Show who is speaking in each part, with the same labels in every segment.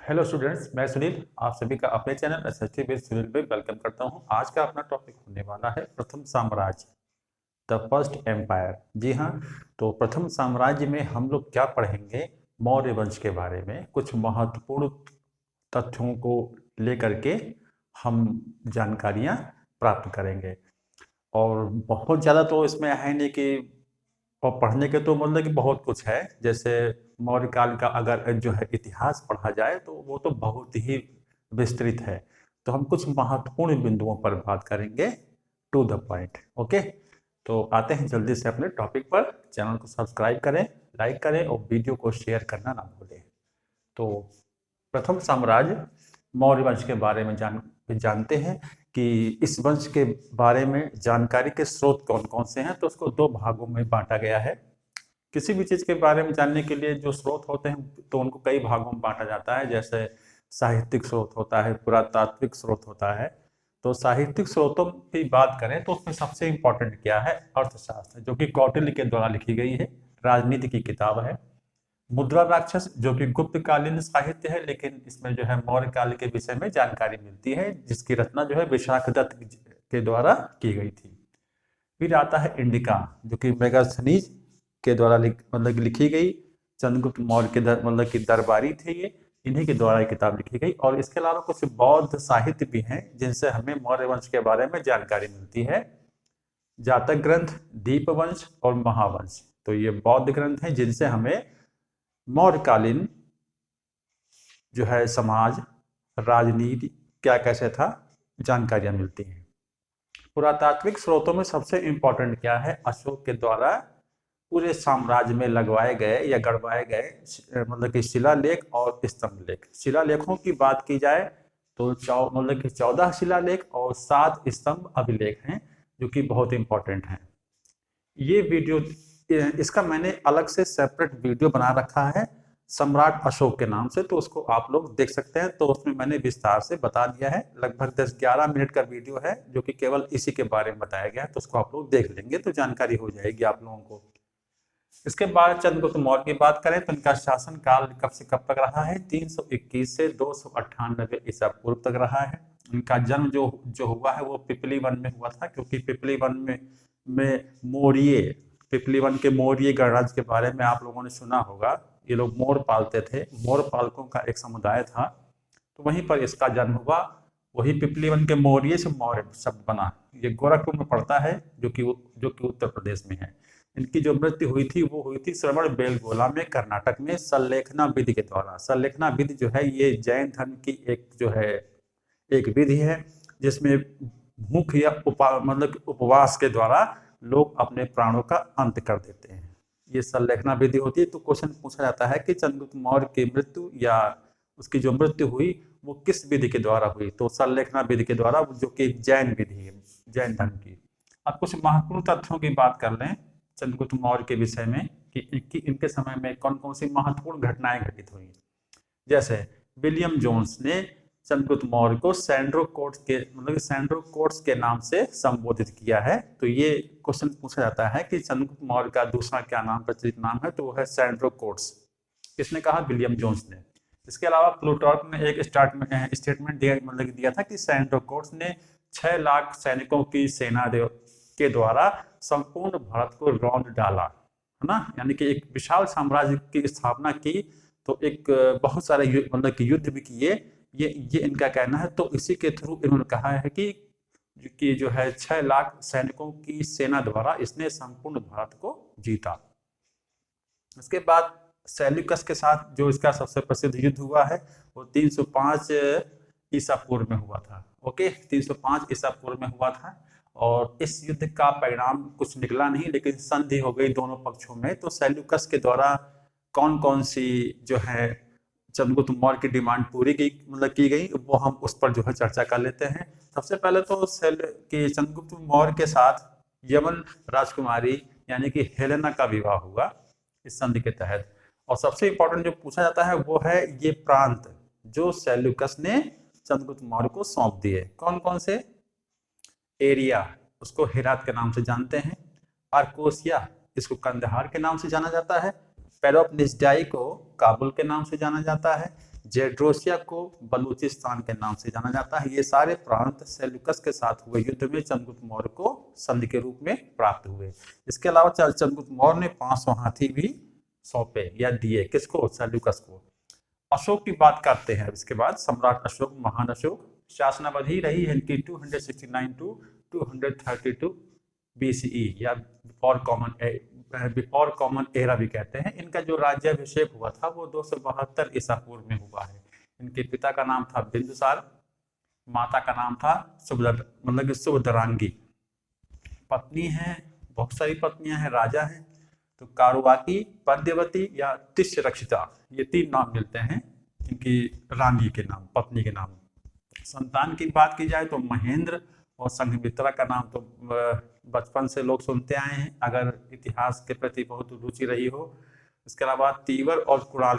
Speaker 1: Hello students, मैं सुनील आप सभी का अपने चैनल एसएसटी विद सुनील पे वेलकम करता हूं। आज का अपना टॉपिक होने वाला है प्रथम साम्राज्य, द फर्स्ट एम्पायर। जी हाँ, तो प्रथम साम्राज्य में हम लोग क्या पढ़ेंगे? मौर्य वंश के बारे में कुछ महत्वपूर्ण तथ्यों को लेकर के हम जानकारियां प्राप्त करेंगे। और बहुत ज़्यादा तो इसमें है नहीं कि और पढ़ने के तो मतलब कि बहुत कुछ है। जैसे मौर्य काल का अगर जो है इतिहास पढ़ा जाए तो वो तो बहुत ही विस्तृत है। तो हम कुछ महत्वपूर्ण बिंदुओं पर बात करेंगे, टू द पॉइंट। ओके, तो आते हैं जल्दी से अपने टॉपिक पर। चैनल को सब्सक्राइब करें, लाइक करें और वीडियो को शेयर करना ना भूलें। तो प्रथम साम्राज्य मौर्य वंश के बारे में जानते हैं कि इस वंश के बारे में जानकारी के स्रोत कौन कौन से हैं। तो उसको दो भागों में बांटा गया है। किसी भी चीज के बारे में जानने के लिए जो स्रोत होते हैं तो उनको कई भागों में बांटा जाता है। जैसे साहित्यिक स्रोत होता है, पुरातात्विक स्रोत होता है। तो साहित्यिक स्रोतों की बात करें तो उसमें सबसे इंपॉर्टेंट क्या है? अर्थशास्त्र, जो कि कौटिल्य के द्वारा लिखी गई है, राजनीति की किताब है। मुद्रा राक्षस, जो कि गुप्तकालीन साहित्य है, लेकिन इसमें जो है मौर्य काल के विषय में जानकारी मिलती है, जिसकी रचना जो है विशाखदत्त के द्वारा की गई थी। फिर आता है इंडिका, जो कि मेगास्थनीज के द्वारा मतलब लिखी गई। चंद्रगुप्त मौर्य के मतलब की दरबारी थे ये, इन्हीं के द्वारा ये किताब लिखी गई। और इसके अलावा कुछ बौद्ध साहित्य भी हैं जिनसे हमें मौर्य वंश के बारे में जानकारी मिलती है। जातक ग्रंथ, दीपवंश और महावंश, तो ये बौद्ध ग्रंथ हैं जिनसे हमें मौर्यकालीन जो है समाज, राजनीति क्या कैसे था, जानकारियां मिलती हैं। पुरातात्विक स्रोतों में सबसे इंपॉर्टेंट क्या है? अशोक के द्वारा पूरे साम्राज्य में लगवाए गए या गढ़वाए गए मतलब कि शिलालेख और स्तंभ लेख। शिलालेखों की बात की जाए तो मतलब कि 14 शिलालेख और 7 स्तंभ अभिलेख हैं, जो कि बहुत इंपॉर्टेंट हैं। ये वीडियो, इसका मैंने अलग से सेपरेट वीडियो बना रखा है सम्राट अशोक के नाम से, तो उसको आप लोग देख सकते हैं। तो उसमें मैंने विस्तार से बता दिया है। लगभग 10-11 मिनट का वीडियो है जो कि केवल इसी के बारे में बताया गया है। तो उसको आप लोग देख लेंगे तो जानकारी हो जाएगी आप लोगों को। इसके बाद चंद्रगुप्त मौर्य की बात करें तो इनका शासन काल कब से कब तक रहा है? 321 से 298 ईसा पूर्व तक रहा है। इनका जन्म जो जो हुआ है वो पिपली वन में हुआ था, क्योंकि पिपली वन में मौर्य, पिपली वन के मौर्य गणराज्य के बारे में आप लोगों ने सुना होगा। ये लोग मोर पालते थे, मोर पालकों का एक समुदाय था, तो वहीं पर इसका जन्म हुआ। वही पिपली वन के मौर्य से मौर्य शब्द बना। ये गोरखपुर में पड़ता है, जो कि उत्तर प्रदेश में है। इनकी जो मृत्यु हुई थी वो हुई थी श्रवण बेलगोला में, कर्नाटक में, सल्लेखना विधि के द्वारा। सल्लेखना विधि जो है ये जैन धर्म की एक जो है एक विधि है, जिसमें भूख या मतलब उपवास के द्वारा लोग अपने प्राणों का अंत कर देते हैं। ये सल्लेखना विधि होती है। तो क्वेश्चन पूछा जाता है कि चंद्रगुप्त मौर्य की मृत्यु या उसकी जो मृत्यु हुई वो किस विधि के द्वारा हुई? तो सल्लेखना विधि के द्वारा, जो कि जैन विधि है, जैन धर्म की। अब कुछ महत्वपूर्ण तथ्यों की बात कर लें चंद्रगुप्त मौर्य के विषय में कि इनके समय में कौन कौन सी महत्वपूर्ण घटनाएं घटित हुई। जैसे विलियम जोन्स ने चंद्रगुप्त मौर्य को सैंड्रो कोर्ट्स के मतलब सैंड्रो कोर्ट्स के नाम से संबोधित किया है। तो ये क्वेश्चन पूछा जाता है कि चंद्रगुप्त मौर्य का दूसरा क्या नाम, प्रचलित नाम है? तो वो है सैंड्रो कोर्ट्स। किसने कहा? विलियम जोन्स ने। इसके अलावा प्लूटार्क ने एक स्टेटमेंट दिया था कि सैंड्रो कोर्ट्स ने 6 लाख सैनिकों की सेना के द्वारा संपूर्ण भारत को रौंद डाला, है ना, यानी कि एक विशाल साम्राज्य की स्थापना की। तो एक बहुत सारे मतलब कि युद्ध भी किए, ये इनका कहना है। तो इसी के थ्रू इन्होंने कहा है कि जो है 6 लाख सैनिकों की सेना द्वारा इसने संपूर्ण भारत को जीता। इसके बाद सेल्यूकस के साथ जो इसका सबसे प्रसिद्ध युद्ध हुआ है वो 305 ईसा पूर्व में हुआ था। ओके, 305 ईसा पूर्व में हुआ था। और इस युद्ध का परिणाम कुछ निकला नहीं, लेकिन संधि हो गई दोनों पक्षों में। तो सेल्यूकस के द्वारा कौन कौन सी जो है चंद्रगुप्त मौर्य की डिमांड पूरी की गई, वो हम उस पर जो है चर्चा कर लेते हैं। सबसे पहले तो चंद्रगुप्त मौर्य के साथ यमन राजकुमारी यानी कि हेलेना का विवाह हुआ इस संधि के तहत। और सबसे इंपॉर्टेंट जो पूछा जाता है वो है ये प्रांत जो सेल्यूकस ने चंद्रगुप्त मौर्य को सौंप दिए। कौन कौन से? एरिया, उसको हेरात के नाम से जानते हैं। आर्कोसिया, इसको कंदहार के नाम से जाना जाता है। पेरोपनिस्डाई को काबुल के नाम से जाना जाता है। जेड्रोसिया को बलूचिस्तान के नाम से जाना जाता है। ये सारे प्रांत सेल्यूकस के साथ हुए युद्ध में चंद्रगुप्त मौर्य को संधि के रूप में प्राप्त हुए। इसके अलावा चंद्रगुप्त मौर्य ने 500 हाथी भी सौंपे या दिए, किसको? सेल्यूकस को। अशोक की बात करते हैं। इसके बाद सम्राट अशोक, महान अशोक, शासनावधि रही है इनकी 269 टू 232 BCE या बिफोर कॉमन एरा भी कहते हैं। इनका जो राज्याभिषेक हुआ था वो 272 ईसा पूर्व में हुआ है। इनके पिता का नाम था बिंदुसार, माता का नाम था सुभद्रांगी। पत्नी है, बहुत सारी पत्नियां हैं, राजा हैं, तो कारुबाकी, पद्यवती या तिष्यरक्षिता, ये 3 नाम मिलते हैं इनकी रानी के नाम, पत्नी के नाम। संतान की बात की जाए तो महेंद्र और संघमित्रा का नाम तो बचपन से लोग सुनते आए हैं, अगर इतिहास के प्रति बहुत रुचि रही हो। इसके अलावा तीवर और कुणाल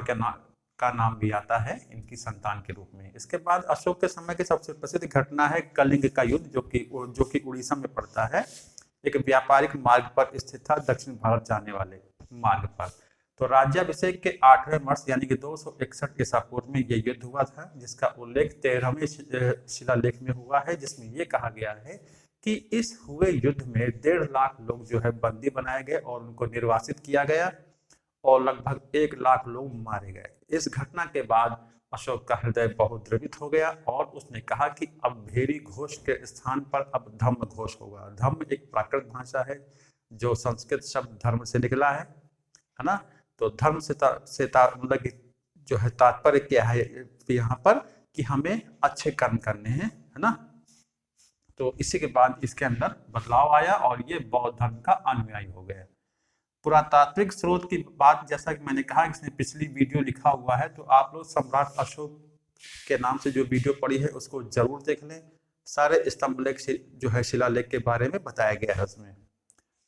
Speaker 1: का नाम भी आता है इनकी संतान के रूप में। इसके बाद अशोक के समय की सबसे प्रसिद्ध घटना है कलिंग का युद्ध, जो कि उड़ीसा में पड़ता है। एक व्यापारिक मार्ग पर स्थित था, दक्षिण भारत जाने वाले मार्ग पर। तो राज्याभिषेक के 8वें वर्ष यानी कि 261 ईसा पूर्व में यह युद्ध हुआ था, जिसका उल्लेख 13वें शिलालेख में हुआ है, जिसमें यह कहा गया है कि इस हुए युद्ध में 1.5 लाख लोग जो है बंदी बनाए गए और उनको निर्वासित किया गया और लगभग 1 लाख लोग मारे गए। इस घटना के बाद अशोक का हृदय बहुत द्रवित हो गया और उसने कहा कि अब भेरी घोष के स्थान पर अब धम्म घोष होगा। धम्म एक प्राकृत भाषा है जो संस्कृत शब्द धर्म से निकला है ना। तो धर्म से मतलब जो है तात्पर्य क्या है यहाँ पर कि हमें अच्छे कर्म करने हैं, है ना। तो इसी के बाद इसके अंदर बदलाव आया और ये बौद्ध धर्म का अनुयायी हो गया। पुरातात्विक स्रोत की बात, जैसा कि मैंने कहा, इसमें पिछली वीडियो लिखा हुआ है, तो आप लोग सम्राट अशोक के नाम से जो वीडियो पड़ी है उसको जरूर देख लें। सारे स्तंभलेख जो है शिलालेख के बारे में बताया गया है उसमें।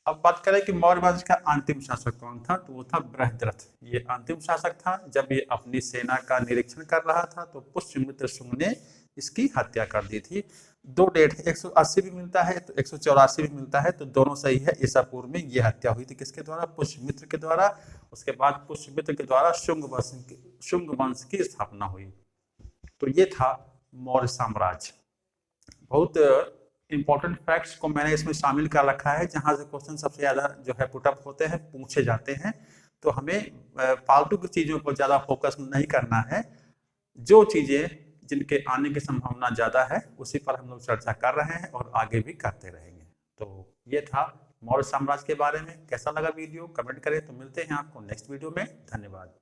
Speaker 1: अब बात करें कि मौर्य वंश का अंतिम शासक कौन था, तो वो था बृहद्रथ। ये अंतिम शासक था। जब ये अपनी सेना का निरीक्षण कर रहा था तो पुष्यमित्र शुंग ने इसकी हत्या कर दी थी। 2 डेट 180 भी मिलता है तो 184 भी मिलता है, तो दोनों सही है। ईसा पूर्व में ये हत्या हुई थी किसके द्वारा? पुष्यमित्र के द्वारा। उसके बाद पुष्यमित्र के द्वारा शुंग वंश की स्थापना हुई। तो ये था मौर्य साम्राज्य। बहुत इंपॉर्टेंट फैक्ट्स को मैंने इसमें शामिल कर रखा है, जहां से क्वेश्चन सबसे ज्यादा जो है पुटअप होते हैं, पूछे जाते हैं। तो हमें फालतू की चीजों पर ज्यादा फोकस नहीं करना है। जो चीजें जिनके आने की संभावना ज्यादा है उसी पर हम लोग चर्चा कर रहे हैं और आगे भी करते रहेंगे। तो ये था मौर्य साम्राज्य के बारे में। कैसा लगा वीडियो कमेंट करें। तो मिलते हैं आपको नेक्स्ट वीडियो में। धन्यवाद।